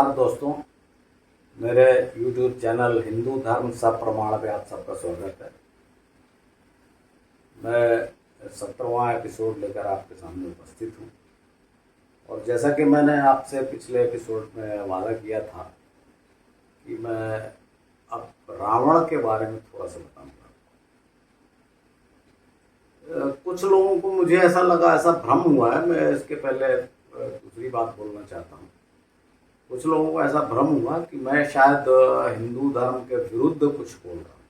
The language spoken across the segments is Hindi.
नमस्कार दोस्तों, मेरे YouTube चैनल हिंदू धर्म सब प्रमाण पे आप सबका स्वागत है। मैं 17वां एपिसोड लेकर आपके सामने उपस्थित हूँ और जैसा कि मैंने आपसे पिछले एपिसोड में वादा किया था कि मैं अब रावण के बारे में थोड़ा सा बताऊंगा। कुछ लोगों को मुझे ऐसा लगा, ऐसा भ्रम हुआ है। मैं इसके पहले दूसरी बात बोलना चाहता हूँ। कुछ लोगों को ऐसा भ्रम हुआ कि मैं शायद हिंदू धर्म के विरुद्ध कुछ बोल रहा हूँ।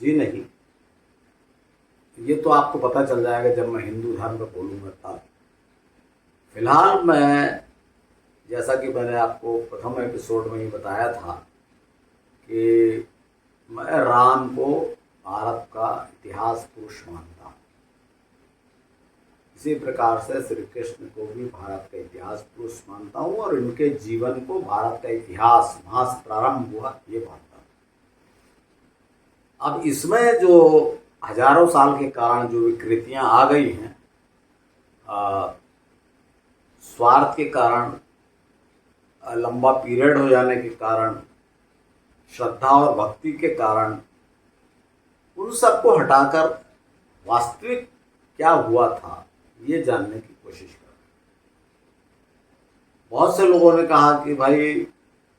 जी नहीं, ये तो आपको पता चल जाएगा जब मैं हिंदू धर्म पे बोलूँगा तब। फिलहाल मैं, जैसा कि मैंने आपको प्रथम एपिसोड में ही बताया था कि मैं राम को भारत का इतिहास पुरुष मानता हूँ। इसी प्रकार से श्री कृष्ण को भी भारत का इतिहास पुरुष मानता हूँ और इनके जीवन को भारत का इतिहास वहाँ से प्रारंभ हुआ ये मानता हूँ। अब इसमें जो हजारों साल के कारण जो विकृतियाँ आ गई हैं, स्वार्थ के कारण, लंबा पीरियड हो जाने के कारण, श्रद्धा और भक्ति के कारण, उन सबको हटाकर वास्तविक क्या हुआ था ये जानने की कोशिश कर। बहुत से लोगों ने कहा कि भाई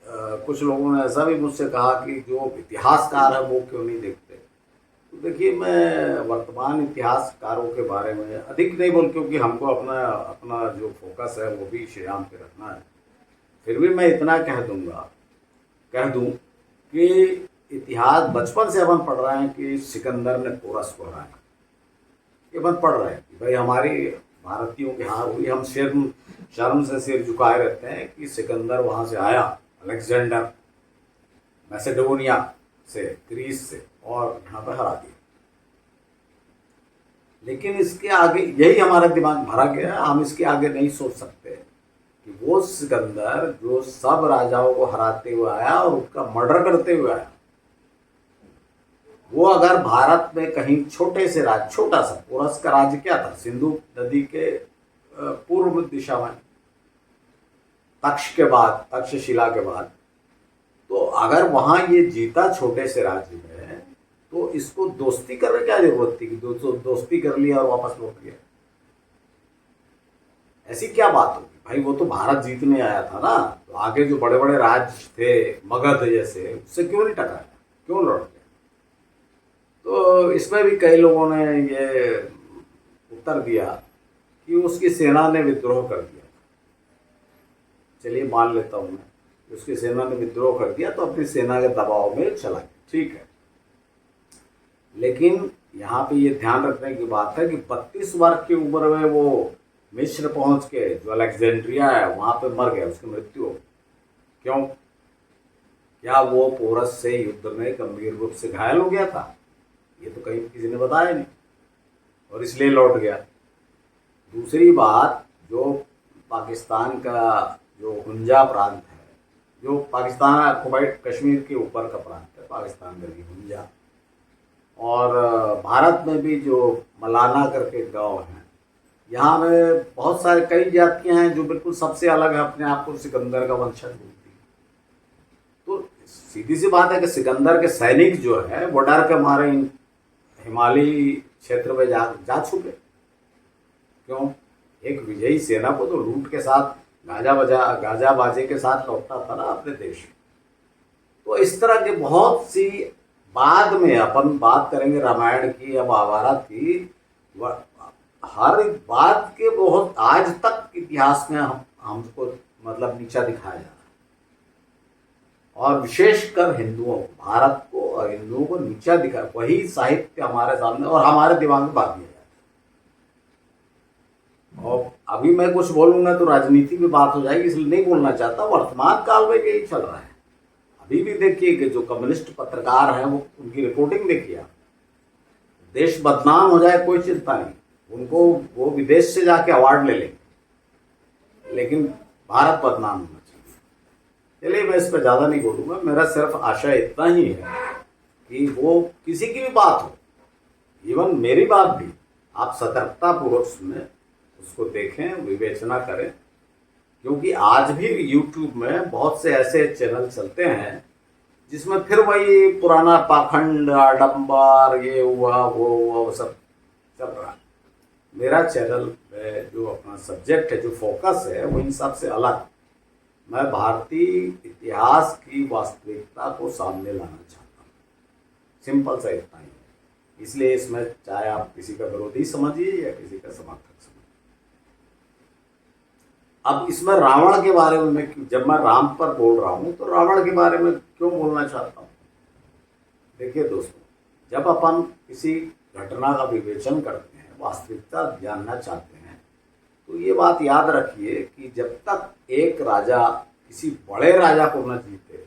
कुछ लोगों ने ऐसा भी मुझसे कहा कि जो इतिहासकार है वो क्यों नहीं देखते। तो देखिए, मैं वर्तमान इतिहासकारों के बारे में अधिक नहीं बोल, क्योंकि हमको अपना अपना जो फोकस है वो भी श्री राम पे रखना है। फिर भी मैं इतना कह दूं कि इतिहास बचपन से अपन पढ़ रहे हैं कि सिकंदर ने पोरस को हराया। ये अपन पढ़ रहे हैं कि भाई हमारी भारतीयों की हार हुई। हम शर्म से सिर झुकाए रहते हैं कि सिकंदर वहाँ से आया, अलेक्जेंडर मैसेडोनिया से, ग्रीस से, और यहाँ पे हरा दिया। लेकिन इसके आगे यही हमारा दिमाग भरा गया है। हम इसके आगे नहीं सोच सकते कि वो सिकंदर जो सब राजाओं को हराते हुए आया और उसका मर्डर करते हुए आया, वो अगर भारत में कहीं छोटे से राज्य, छोटा सा पोरस का राज्य क्या था, सिंधु नदी के पूर्व दिशा में, तक्षशिला के बाद, तो अगर वहां ये जीता छोटे से राज्य में, तो इसको दोस्ती करने क्या जरूरत थी कि दोस्ती कर लिया और वापस लौट गया। ऐसी क्या बात होगी भाई, वो तो भारत जीतने आया था ना। तो आगे जो बड़े बड़े राज्य थे, मगध जैसे, उससे क्यों नहीं टकराया, क्यों लौट गया। तो इसमें भी कई लोगों ने ये उत्तर दिया कि उसकी सेना ने विद्रोह कर दिया। चलिए मान लेता हूं मैं, उसकी सेना ने विद्रोह कर दिया तो अपनी सेना के दबाव में चला गया, ठीक है। लेकिन यहाँ पे ये ध्यान रखने की बात है कि 32 वर्ष की उम्र में वो मिस्र पहुंच के, जो अलेक्जेंड्रिया है, वहां पे मर गया, उसकी मृत्यु हो गई। क्यों? क्या वो पोरस से युद्ध में गंभीर रूप से घायल हो गया था? ये तो कहीं किसी ने बताया नहीं, और इसलिए लौट गया। दूसरी बात, जो पाकिस्तान का जो हुंजा प्रांत है, जो पाकिस्तान कश्मीर के ऊपर का प्रांत है, पाकिस्तान का भी हुंजा, और भारत में भी जो मलाना करके गांव हैं, यहाँ में बहुत सारे कई जातियां हैं जो बिल्कुल सबसे अलग है, अपने आप को सिकंदर का वंशज बोलती है। तो सीधी सी बात है कि सिकंदर के सैनिक जो है वो डर के मारे हिमालयी क्षेत्र में जा छुपे। क्यों? एक विजयी सेना को तो लूट के साथ, गाजा बाजे के साथ लौटना था ना अपने देश में। तो इस तरह के बहुत सी, बाद में अपन बात करेंगे रामायण की या महाभारत की, हर बात के बहुत आज तक इतिहास में हमको मतलब नीचा दिखाया जा रहा है। और विशेषकर हिंदुओं को, भारत को और हिंदुओं को नीचा दिखा, वही साहित्य हमारे सामने और हमारे दिमाग में बांध दिया जाता है। और अभी मैं कुछ बोलूंगा तो राजनीति में बात हो जाएगी, इसलिए नहीं बोलना चाहता। वर्तमान काल में यही चल रहा है। अभी भी देखिए कि जो कम्युनिस्ट पत्रकार हैं, वो उनकी रिपोर्टिंग देखिए आप। देश बदनाम हो जाए कोई चिंता नहीं, उनको वो विदेश से जाके अवार्ड ले लेंगे, लेकिन भारत बदनाम होना चाहिए। चलिए, मैं इस पर ज़्यादा नहीं बोलूँगा। मेरा सिर्फ आशय इतना ही है कि वो किसी की भी बात हो, इवन मेरी बात भी, आप सतर्कतापूर्वक सुने, उसको देखें, विवेचना करें क्योंकि आज भी यूट्यूब में बहुत से ऐसे चैनल चलते हैं जिसमें फिर वही पुराना पाखंड, आडंबर, ये हुआ वो सब चल रहा है। मेरा चैनल में जो अपना सब्जेक्ट है, जो फोकस है, वो इन सब से अलग। मैं भारतीय इतिहास की वास्तविकता को सामने लाना चाहता हूँ। सिंपल सा इतना ही है। इसलिए इसमें चाहे आप किसी का विरोधी समझिए या किसी का समर्थक समझिए। अब इसमें रावण के बारे में, जब मैं राम पर बोल रहा हूं तो रावण के बारे में क्यों बोलना चाहता हूं? देखिए दोस्तों, जब अपन किसी घटना का विवेचन करते हैं, वास्तविकता जानना चाहते हैं, तो ये बात याद रखिए कि जब तक एक राजा किसी बड़े राजा को न जीते,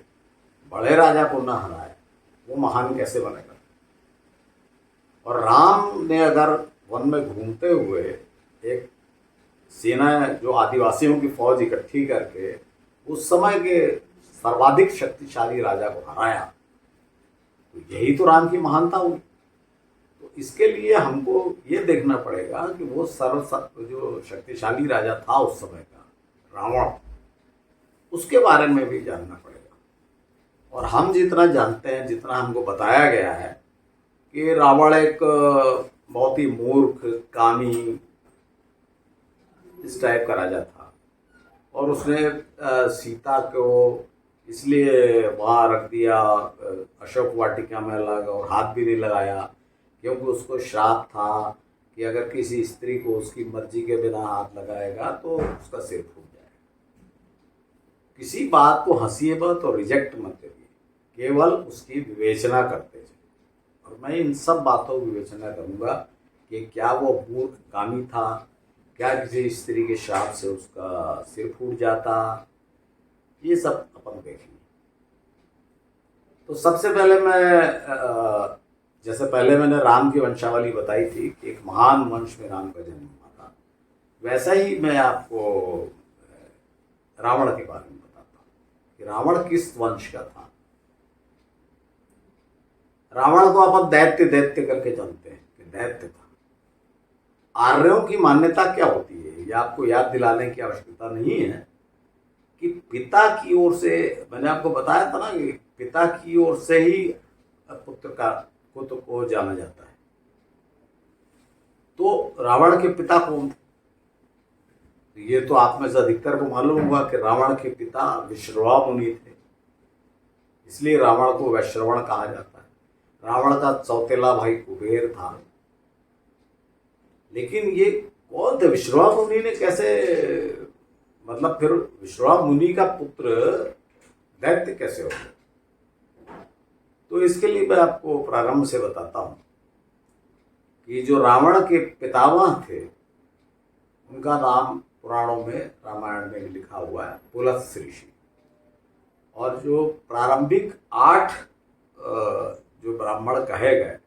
बड़े राजा को न हराए, वो महान कैसे बनेगा? और राम ने अगर वन में घूमते हुए एक सेना, जो आदिवासियों की फौज इकट्ठी करके उस समय के सर्वाधिक शक्तिशाली राजा को हराया, तो यही तो राम की महानता हुई। तो इसके लिए हमको ये देखना पड़ेगा कि वो जो शक्तिशाली राजा था उस समय का, रावण, उसके बारे में भी जानना पड़ेगा। और हम जितना जानते हैं, जितना हमको बताया गया है कि रावण एक बहुत ही मूर्ख, कामी, इस टाइप का राजा था, और उसने सीता को इसलिए वहाँ रख दिया, अशोक वाटिका में लगा, और हाथ भी नहीं लगाया, क्योंकि उसको श्राप था कि अगर किसी स्त्री को उसकी मर्जी के बिना हाथ लगाएगा तो उसका सिर फूट जाएगा। किसी बात को हंसिए मत और रिजेक्ट मत करिए, केवल उसकी विवेचना करते जाइए। और मैं इन सब बातों की विवेचना करूँगा कि क्या वो मूर्ख, कामी था, क्या किसी स्त्री के श्राप से उसका सिर फूट जाता, ये सब अपन देखेंगे। तो सबसे पहले मैं, जैसे पहले मैंने राम की वंशावली बताई थी कि एक महान वंश में राम का जन्म हुआ था, वैसा ही मैं आपको रावण के बारे में बताता हूँ कि रावण किस वंश का था। रावण को अपन दैत्य दैत्य करके जानते हैं कि दैत्य था। आर्यों की मान्यता क्या होती है, ये आपको याद दिलाने की आवश्यकता नहीं है कि पिता की ओर से, मैंने आपको बताया था ना कि पिता की ओर से ही पुत्र को जाना जाता है। तो रावण के पिता कौन थे? ये तो आप में से अधिकतर को मालूम होगा कि रावण के पिता विश्रवा मुनि थे, इसलिए रावण को वैश्रवण कहा जाता है। रावण का चौथेला भाई कुबेर था। लेकिन ये कौन थे? विश्रवा मुनि ने कैसे, मतलब फिर विश्रवा मुनि का पुत्र दैत्य कैसे हो गया? तो इसके लिए मैं आपको प्रारंभ से बताता हूं कि जो रावण के पितामह थे, उनका नाम पुराणों में, रामायण में भी लिखा हुआ है, पुलत्स्य ऋषि। और जो प्रारंभिक 8 जो ब्राह्मण कहे गए,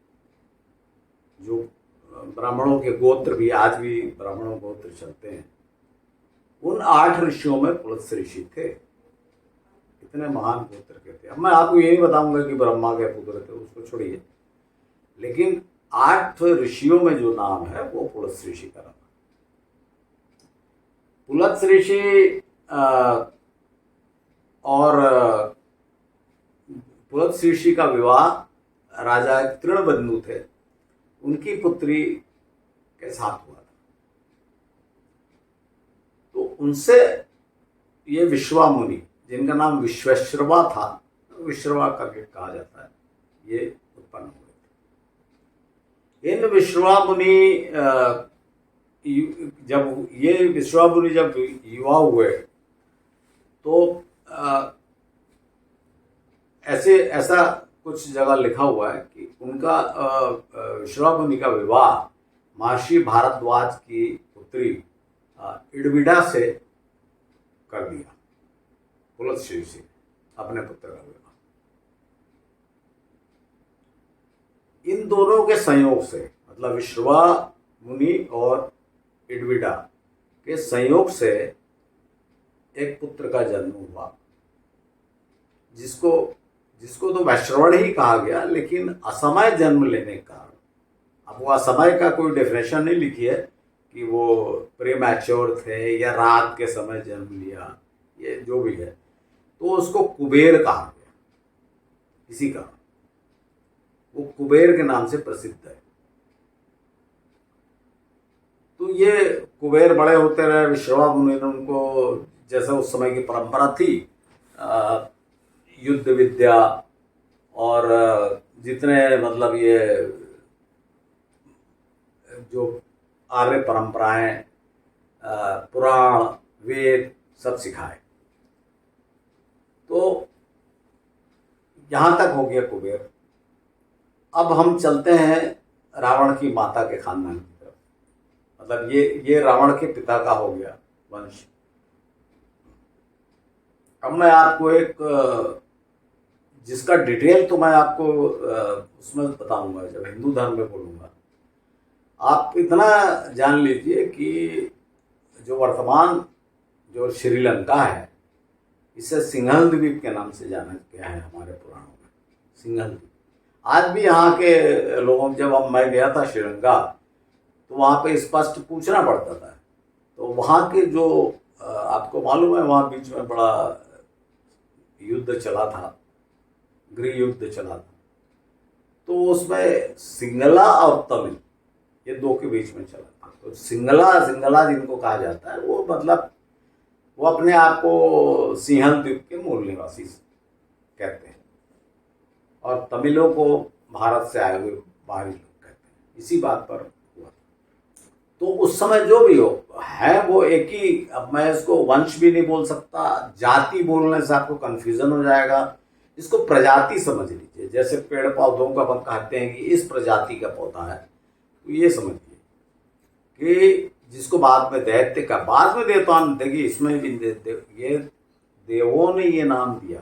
जो ब्राह्मणों के गोत्र भी आज भी ब्राह्मणों गोत्र चलते हैं, उन 8 ऋषियों में पुलत्स्य ऋषि थे। इतने महान गोत्र के थे। अब मैं आपको ये नहीं बताऊंगा कि ब्रह्मा के पुत्र थे, उसको छोड़िए, लेकिन 8 ऋषियों में जो नाम है वो पुलत्स्य ऋषि का नाम है। पुलत्स्य ऋषि और पुलत्स्य ऋषि का विवाह राजा तृणबंधु थे, उनकी पुत्री के साथ हुआ था। तो उनसे ये विश्वा मुनि, जिनका नाम विश्वेश्रवा था, विश्रवा करके कहा जाता है, ये उत्पन्न हुए थे। इन विश्वा मुनि, जब ये विश्वा मुनि जब युवा हुए तो ऐसा कुछ जगह लिखा हुआ है कि उनका विश्वा मुनि का विवाह महर्षि भारद्वाज की पुत्री इडविडा से कर दिया। पुलत्स्य ऋषि से अपने पुत्र का विवाह इन दोनों के संयोग से, मतलब विश्वा मुनि और इडविडा के संयोग से एक पुत्र का जन्म हुआ, जिसको तो वैश्रवण ही कहा गया, लेकिन असमय जन्म लेने के कारण, अब वो असमय का कोई डेफिनेशन नहीं लिखी है, कि वो प्रीमैच्योर थे या रात के समय जन्म लिया, ये जो भी है, तो उसको कुबेर कहा गया इसी का। वो कुबेर के नाम से प्रसिद्ध है। तो ये कुबेर बड़े होते रहे, विश्रवा मुनि ने उनको, जैसे उस समय की परंपरा थी, युद्ध विद्या और जितने मतलब ये जो आर्य परंपराएं, पुराण, वेद सब सिखाए। तो यहां तक हो गया कुबेर। अब हम चलते हैं रावण की माता के खानदान की तरफ। मतलब ये रावण के पिता का हो गया वंश। अब मैं आपको एक, जिसका डिटेल तो मैं आपको उसमें बताऊंगा जब हिंदू धर्म में बोलूंगा। आप इतना जान लीजिए कि जो वर्तमान जो श्रीलंका है, इसे सिंहल द्वीप के नाम से जाना गया है हमारे पुराणों में। सिंहल द्वीप आज भी यहाँ के लोगों, जब मैं गया था श्रीलंका तो वहाँ पे स्पष्ट पूछना पड़ता था। तो वहाँ के जो आपको मालूम है, वहाँ बीच में बड़ा युद्ध चला था, गृह युद्ध चला था। तो उसमें सिंगला और तमिल, ये दो के बीच में चला था। तो सिंगला जिनको कहा जाता है, वो मतलब वो अपने आप को सिंहल द्वीप के मूल निवासी कहते हैं, और तमिलों को भारत से आए हुए बाहरी लोग कहते हैं। इसी बात पर हुआ। तो उस समय जो भी हो है, वो एक ही, अब मैं इसको वंश भी नहीं बोल सकता, जाति बोलने से आपको कंफ्यूजन हो जाएगा। इसको प्रजाति समझ लीजिए। जैसे पेड़ पौधों का अपन कहते हैं कि इस प्रजाति का पौधा है, तो ये समझिए कि जिसको बाद में दैत्य का, बाद में देवतान, देखिए इसमें भी ये देवों ने ये नाम दिया,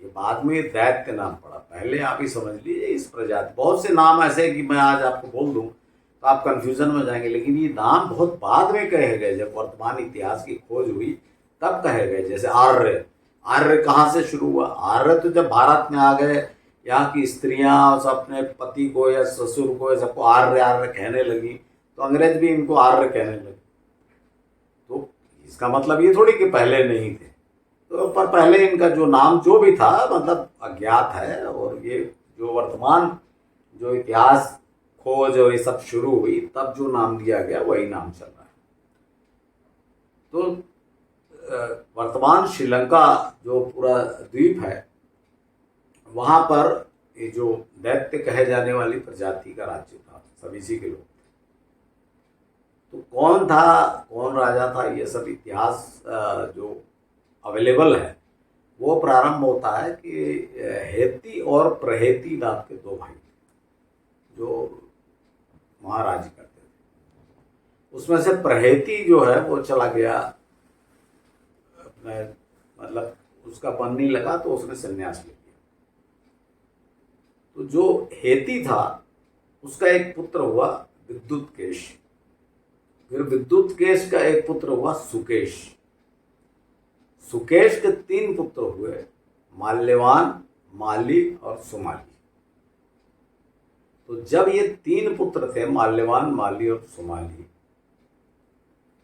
ये बाद में दैत्य नाम पड़ा। पहले आप ही समझ लीजिए इस प्रजाति। बहुत से नाम ऐसे कि मैं आज आपको बोल दूं तो आप कंफ्यूजन में जाएंगे, लेकिन ये नाम बहुत बाद में कहे गए। जब वर्तमान इतिहास की खोज हुई तब कहे गए। जैसे आर्य, आर्य कहाँ से शुरू हुआ? आर्य तो जब भारत में आ गए, यहाँ की स्त्रियां सब अपने पति को या ससुर को या सबको आर्य आर्य कहने लगी, तो अंग्रेज भी इनको आर्य कहने लगे। तो इसका मतलब ये थोड़ी कि पहले नहीं थे। तो पर पहले इनका जो नाम जो भी था, मतलब अज्ञात है। और ये जो वर्तमान जो इतिहास खोज और ये सब शुरू हुई, तब जो नाम दिया गया वही नाम चल रहा है। तो वर्तमान श्रीलंका जो पूरा द्वीप है, वहां पर ये जो दैत्य कहे जाने वाली प्रजाति का राज्य था, सब इसी के लोग थे। तो कौन था, कौन राजा था, ये सब इतिहास जो अवेलेबल है वो प्रारंभ होता है कि हेती और प्रहेती नाम के दो भाई जो महाराज करते थे। उसमें से प्रहेती जो है वो चला गया अपने, मतलब उसका मन नहीं लगा तो उसने संन्यास ले लिया। तो जो हेती था उसका एक पुत्र हुआ विद्युतकेश, फिर विद्युतकेश का एक पुत्र हुआ सुकेश। सुकेश के 3 पुत्र हुए, माल्यवान, माली और सुमाली। तो जब ये 3 पुत्र थे, माल्यवान, माली और सुमाली,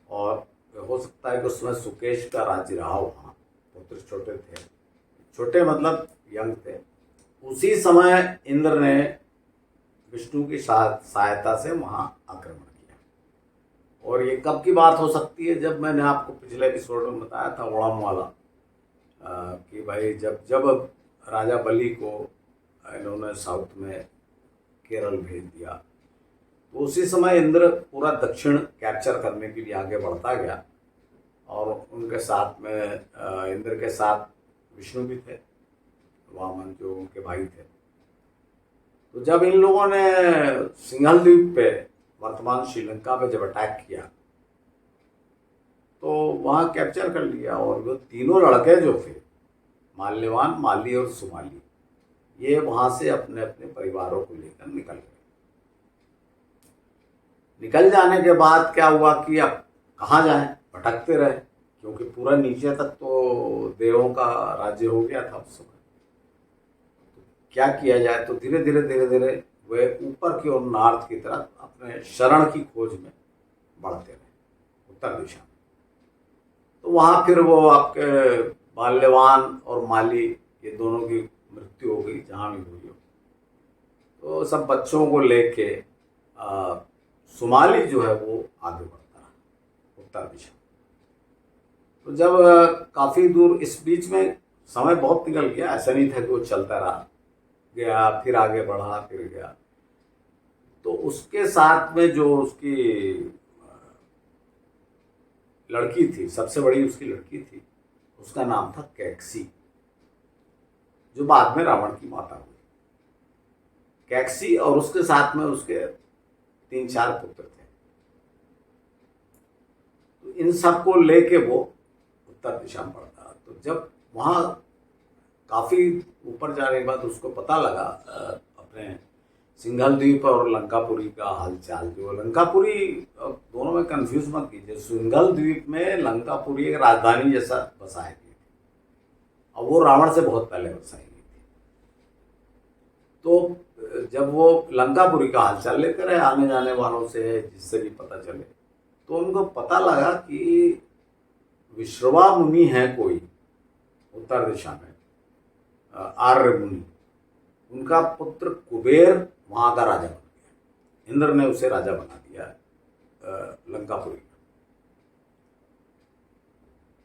और हो सकता है कि उसमें सुकेश का राज्य रहा वहाँ, पुत्र छोटे थे, छोटे मतलब यंग थे। उसी समय इंद्र ने विष्णु की सहायता से वहाँ आक्रमण किया। और ये कब की बात हो सकती है? जब मैंने आपको पिछले एपिसोड में बताया था ओणम वाला, कि भाई जब राजा बलि को इन्होंने साउथ में केरल भेज दिया, तो उसी समय इंद्र पूरा दक्षिण कैप्चर करने के लिए आगे बढ़ता गया। और उनके साथ में इंद्र के साथ विष्णु भी थे, वामन जो उनके भाई थे। तो जब इन लोगों ने सिंहल द्वीप पे, वर्तमान श्रीलंका पे जब अटैक किया, तो वहाँ कैप्चर कर लिया। और वो तीनों लड़के जो थे, माल्यवान, माली और सुमाली, ये वहाँ से अपने अपने परिवारों को लेकर निकल गए। निकल जाने के बाद क्या हुआ कि अब कहाँ जाएं, भटकते रहे, क्योंकि पूरा नीचे तक तो देवों का राज्य हो गया था उस समय। तो क्या किया जाए? तो धीरे धीरे वे ऊपर की ओर नॉर्थ की तरफ अपने शरण की खोज में बढ़ते रहे उत्तर दिशा में। तो वहाँ फिर वो आपके माल्यवान और माली ये दोनों की मृत्यु हो गई, जहाँ भी हुई हो। तो सब बच्चों को लेके सुमाली जो है वो आगे बढ़ता रहा उत्तर दिशा। तो जब काफ़ी दूर, इस बीच में समय बहुत निकल गया, ऐसा नहीं था कि वो चलता रहा, गया फिर आगे बढ़ा फिर गया। तो उसके साथ में जो उसकी लड़की थी, सबसे बड़ी उसकी लड़की थी, उसका नाम था कैकसी, जो बाद में रावण की माता हुई। कैकसी और उसके साथ में उसके 3-4 पुत्र थे। तो इन सबको लेके वो उत्तर दिशा में बढ़ता। तो जब वहाँ काफ़ी ऊपर जाने के बाद उसको पता लगा अपने सिंघल द्वीप और लंकापुरी का हालचाल। जो लंकापुरी, दोनों में कंफ्यूज मत कीजिए, सिंघल द्वीप में लंकापुरी एक राजधानी जैसा बसाई गई थी और वो रावण से बहुत पहले बसाई गई थी। तो जब वो लंकापुरी का हालचाल लेकर आने जाने वालों से, जिससे भी पता चले, तो उनको पता लगा कि विश्रवा मुनि है कोई उत्तर दिशा में, आर्य मुनि, उनका पुत्र कुबेर वहाँ का राजा बन गया। इंद्र ने उसे राजा बना दिया लंकापुरी का।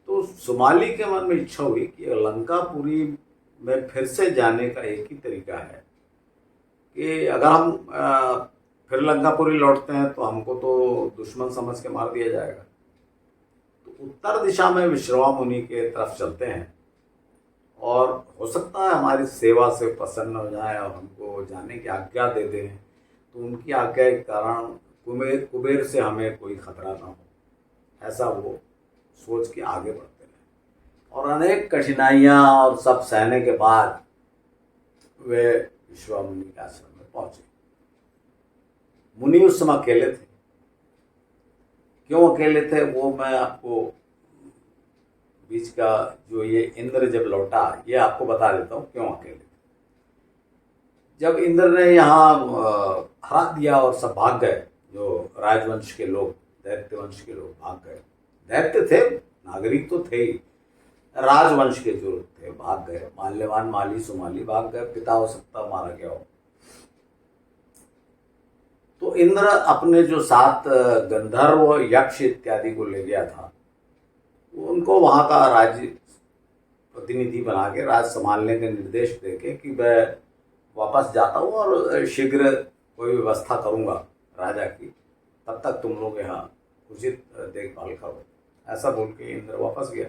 तो सुमाली के मन में इच्छा हुई कि लंकापुरी में फिर से जाने का एक ही तरीका है कि अगर हम फिर लंकापुरी लौटते हैं तो हमको तो दुश्मन समझ के मार दिया जाएगा। तो उत्तर दिशा में विश्रवा मुनि के तरफ चलते हैं और हो सकता है हमारी सेवा से प्रसन्न हो जाए और हमको जाने की आज्ञा दे दें। तो उनकी आज्ञा के कारण कुबेर से हमें कोई खतरा ना हो, ऐसा वो सोच के आगे बढ़ते रहे। और अनेक कठिनाइयाँ और सब सहने के बाद वे विश्रवा मुनि के आश्रम में पहुँचे। मुनि उस समय अकेले थे। क्यों अकेले थे वो मैं आपको बीच का, जो ये इंद्र जब लौटा, ये आपको बता देता हूँ क्यों अकेले थे। जब इंद्र ने यहाँ हरा दिया और सब भाग गए, जो राजवंश के लोग, दैत्य वंश के लोग भाग गए। दैत्य थे, नागरिक तो थे ही, राजवंश के जो थे भाग गए। माल्यवान, माली, सुमाली भाग गए, पिता हो सकता मारा गया हो। तो इंद्र अपने जो 7 गंधर्व, यक्ष इत्यादि को ले गया था, उनको वहाँ का राज्य प्रतिनिधि बना के राज संभालने के निर्देश देके कि मैं वापस जाता हूँ और शीघ्र कोई व्यवस्था करूँगा राजा की, तब तक तुम लोग यहाँ उचित देखभाल करो, ऐसा बोल के इंद्र वापस गया।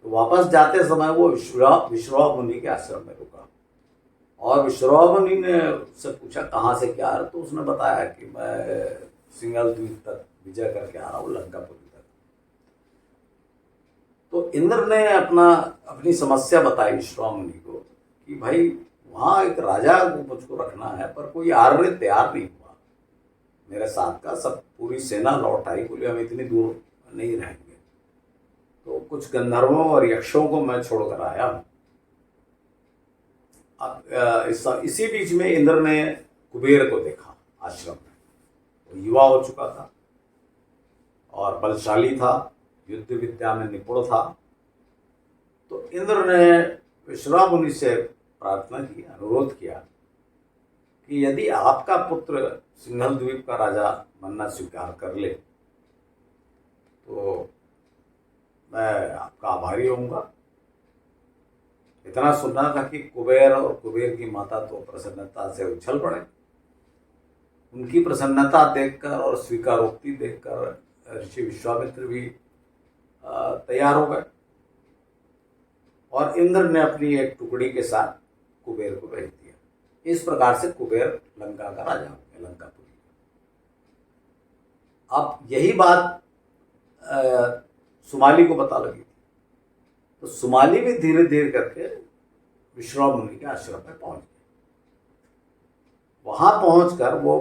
तो वापस जाते समय वो विश्रवा मुनि के आश्रम में रुका और विश्रवा मुनि ने उससे पूछा कहाँ से क्या है। तो उसने बताया कि मैं सिंघल द्वीप तक विजय करके आ रहा हूँ, लंकापुरी तक। तो इंद्र ने अपनी समस्या बताई विश्रवा मुनि को कि भाई वहाँ एक राजा को मुझको रखना है, पर कोई आर्य तैयार नहीं हुआ मेरे साथ का। सब पूरी सेना लौट आई, बोले हम इतनी दूर नहीं रहेंगे। तो कुछ गंधर्वों और यक्षों को मैं छोड़कर आया हूँ। अब इसी बीच में इंद्र ने कुबेर को देखा आश्रम में। वो युवा हो चुका था और बलशाली था, युद्ध विद्या में निपुण था। तो इंद्र ने विश्रवा मुनि से प्रार्थना की, अनुरोध किया कि यदि आपका पुत्र सिंघल द्वीप का राजा बनना स्वीकार कर ले तो मैं आपका आभारी होऊंगा। इतना सुनना था कि कुबेर और कुबेर की माता तो प्रसन्नता से उछल पड़े। उनकी प्रसन्नता देखकर और स्वीकारोक्ति देखकर ऋषि विश्वामित्र भी तैयार हो गए और इंद्र ने अपनी एक टुकड़ी के साथ कुबेर को भेज दिया। इस प्रकार से कुबेर लंका का राजा हो गया, लंकापुरी। अब यही बात सुमाली को पता लगी। तो सुमाली भी धीरे धीरे करके विश्रवा मुनि के आश्रम में पहुंच गए। वहां पहुंचकर वो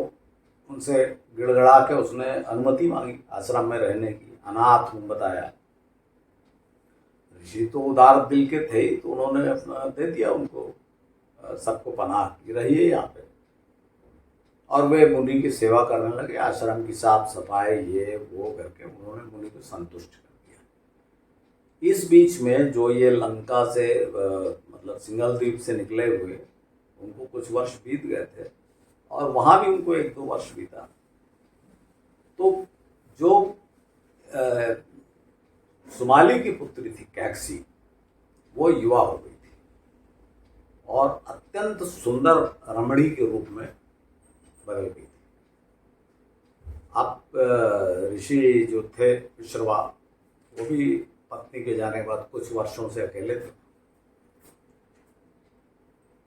उनसे गिड़गड़ा के उसने अनुमति मांगी आश्रम में रहने की। अनाथ हूं बताया। ऋषि तो उदार दिल के थे ही, तो उन्होंने अपना दे दिया उनको, सबको पनाह की, रहिए यहाँ पे। और वे मुनि की सेवा करने लगे, आश्रम की साफ सफाई ये वो करके उन्होंने मुनि को संतुष्ट कर दिया। इस बीच में जो ये लंका से मतलब सिंगल द्वीप से निकले हुए, उनको कुछ वर्ष बीत गए थे और वहां भी उनको 1-2 वर्ष बीता। तो जो सुमाली की पुत्री थी कैकसी, वो युवा हो गई थी और अत्यंत सुंदर रमणी के रूप में बदल गई थी। अब ऋषि जो थे विश्रवा, वो भी पत्नी के जाने के बाद कुछ वर्षों से अकेले थे।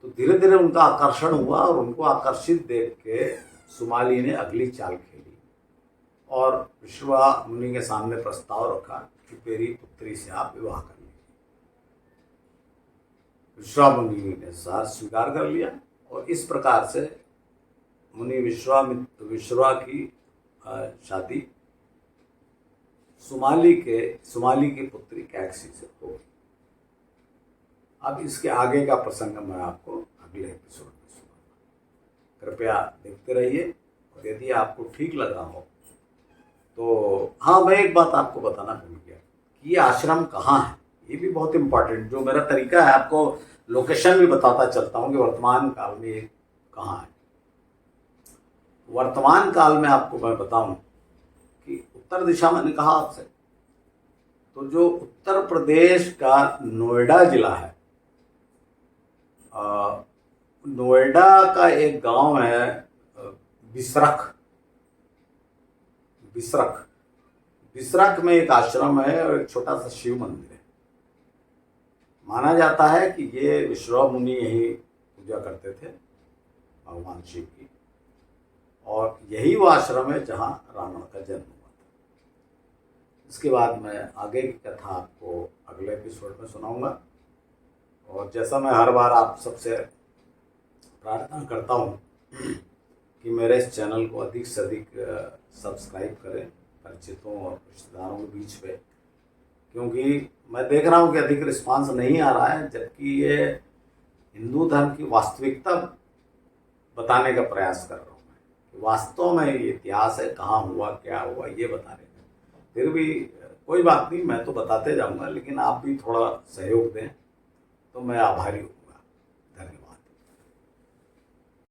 तो धीरे धीरे उनका आकर्षण हुआ और उनको आकर्षित देख के सुमाली ने अगली चाल खेली और विश्रवा मुनि के सामने प्रस्ताव रखा कि मेरी पुत्री से आप विवाह कर लीजिए। विश्रवा मुनि ने स्वीकार कर लिया और इस प्रकार से मुनि विश्रवा की शादी सुमाली की पुत्री कैकसी से हो गई। अब इसके आगे का प्रसंग मैं आपको अगले एपिसोड में सुनाऊंगा। कृपया देखते रहिए और यदि आपको ठीक लगा हो तो हाँ, मैं एक बात आपको बताना भूल गया कि ये आश्रम कहाँ है। ये भी बहुत इम्पोर्टेंट, जो मेरा तरीका है आपको लोकेशन भी बताता चलता हूँ कि वर्तमान काल में ये कहाँ है। वर्तमान काल में आपको मैं बताऊं कि उत्तर दिशा, मैंने कहा आपसे, तो जो उत्तर प्रदेश का नोएडा जिला है, नोएडा का एक गांव है बिसरख में एक आश्रम है और एक छोटा सा शिव मंदिर है। माना जाता है कि ये विश्रवा मुनि यही पूजा करते थे भगवान शिव की, और यही वो आश्रम है जहाँ रावण का जन्म हुआ था। इसके बाद मैं आगे की कथा आपको अगले एपिसोड में सुनाऊंगा। और जैसा मैं हर बार आप सबसे प्रार्थना करता हूँ कि मेरे इस चैनल को अधिक से अधिक सब्सक्राइब करें परिचितों और रिश्तेदारों के बीच में, क्योंकि मैं देख रहा हूँ कि अधिक रिस्पांस नहीं आ रहा है, जबकि ये हिंदू धर्म की वास्तविकता बताने का प्रयास कर रहा हूँ मैं। वास्तव में ये इतिहास है, कहाँ हुआ क्या हुआ ये बताने का। फिर भी कोई बात नहीं, मैं तो बताते जाऊँगा, लेकिन आप भी थोड़ा सहयोग दें तो मैं आभारी हूँ।